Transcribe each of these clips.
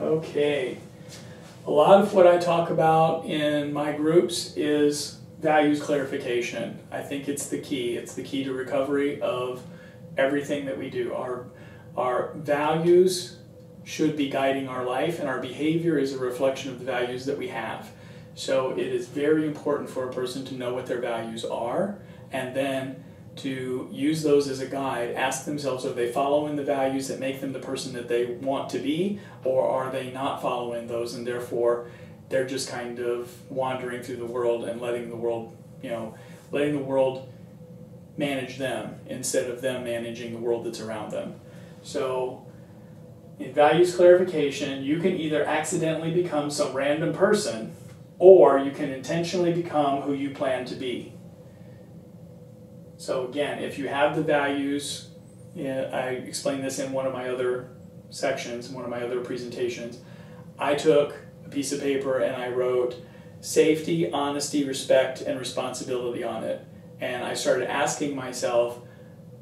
Okay. A lot of what I talk about in my groups is values clarification. I think it's the key. It's the key to recovery of everything that we do. Our values should be guiding our life, and our behavior is a reflection of the values that we have. So it is very important for a person to know what their values are, and then to use those as a guide. Ask themselves, are they following the values that make them the person that they want to be, or are they not following those, and therefore they're just kind of wandering through the world and letting the world manage them instead of them managing the world that's around them. So in values clarification, you can either accidentally become some random person, or you can intentionally become who you plan to be. So again, if you have the values, I explained this in one of my other sections, one of my other presentations. I took a piece of paper and I wrote safety, honesty, respect, and responsibility on it. And I started asking myself,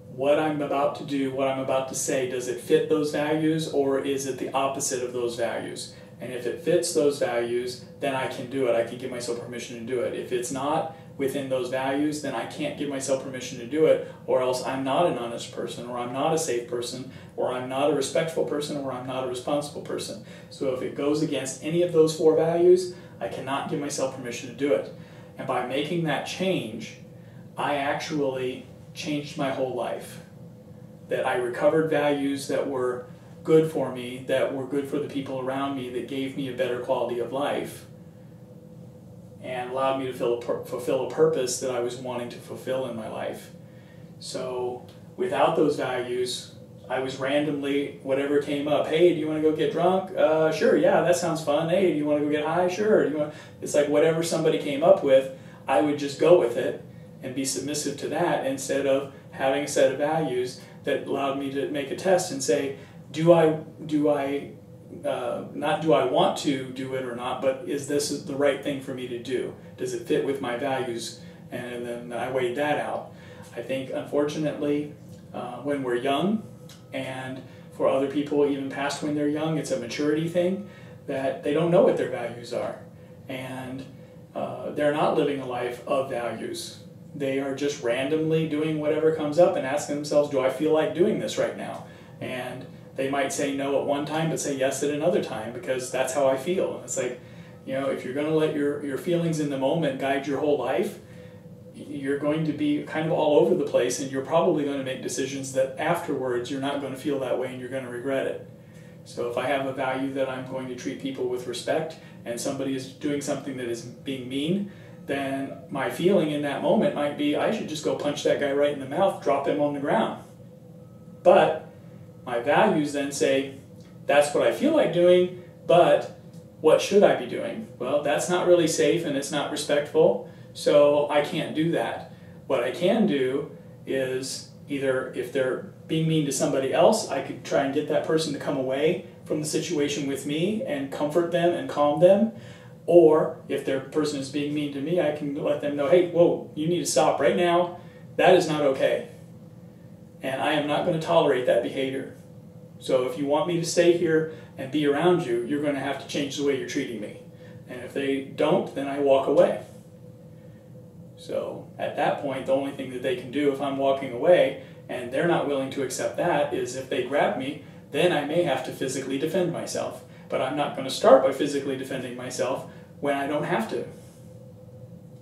what I'm about to do, what I'm about to say, does it fit those values, or is it the opposite of those values? And if it fits those values, then I can do it. I can give myself permission to do it. If it's not within those values, then I can't give myself permission to do it, or else I'm not an honest person, or I'm not a safe person, or I'm not a respectful person, or I'm not a responsible person. So if it goes against any of those four values, I cannot give myself permission to do it. And by making that change, I actually changed my whole life. That I recovered values that were good for me, that were good for the people around me, that gave me a better quality of life, and allowed me to fulfill a purpose that I was wanting to fulfill in my life. So without those values, I was randomly, whatever came up, hey, do you want to go get drunk? Sure, yeah, that sounds fun. Hey, do you want to go get high? Sure. It's like whatever somebody came up with, I would just go with it and be submissive to that, instead of having a set of values that allowed me to make a test and say, not do I want to do it or not, but is this the right thing for me to do? Does it fit with my values? And then I weighed that out. I think, unfortunately, when we're young, and for other people even past when they're young, it's a maturity thing, that they don't know what their values are. And they're not living a life of values. They are just randomly doing whatever comes up and asking themselves, do I feel like doing this right now? And they might say no at one time, but say yes at another time, because that's how I feel. And it's like, if you're going to let your feelings in the moment guide your whole life, you're going to be kind of all over the place, and you're probably going to make decisions that afterwards you're not going to feel that way and you're going to regret it. So if I have a value that I'm going to treat people with respect, and somebody is doing something that is being mean, then my feeling in that moment might be, I should just go punch that guy right in the mouth, drop him on the ground. But my values then say, that's what I feel like doing, but what should I be doing? Well, that's not really safe and it's not respectful, so I can't do that. What I can do is either, if they're being mean to somebody else, I could try and get that person to come away from the situation with me and comfort them and calm them. Or if their person is being mean to me, I can let them know, hey, whoa, you need to stop right now. That is not okay. And I am not going to tolerate that behavior. So if you want me to stay here and be around you, you're going to have to change the way you're treating me. And if they don't, then I walk away. So at that point, the only thing that they can do if I'm walking away and they're not willing to accept that is, if they grab me, then I may have to physically defend myself. But I'm not going to start by physically defending myself when I don't have to.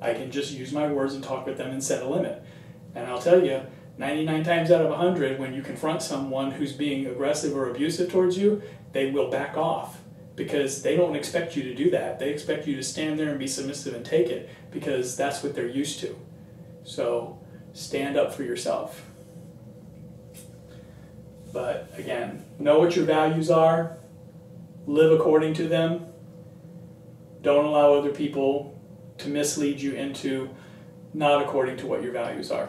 I can just use my words and talk with them and set a limit. And I'll tell you, 99 times out of 100, when you confront someone who's being aggressive or abusive towards you, they will back off, because they don't expect you to do that. They expect you to stand there and be submissive and take it, because that's what they're used to. So stand up for yourself. But again, know what your values are, live according to them. Don't allow other people to mislead you into not according to what your values are.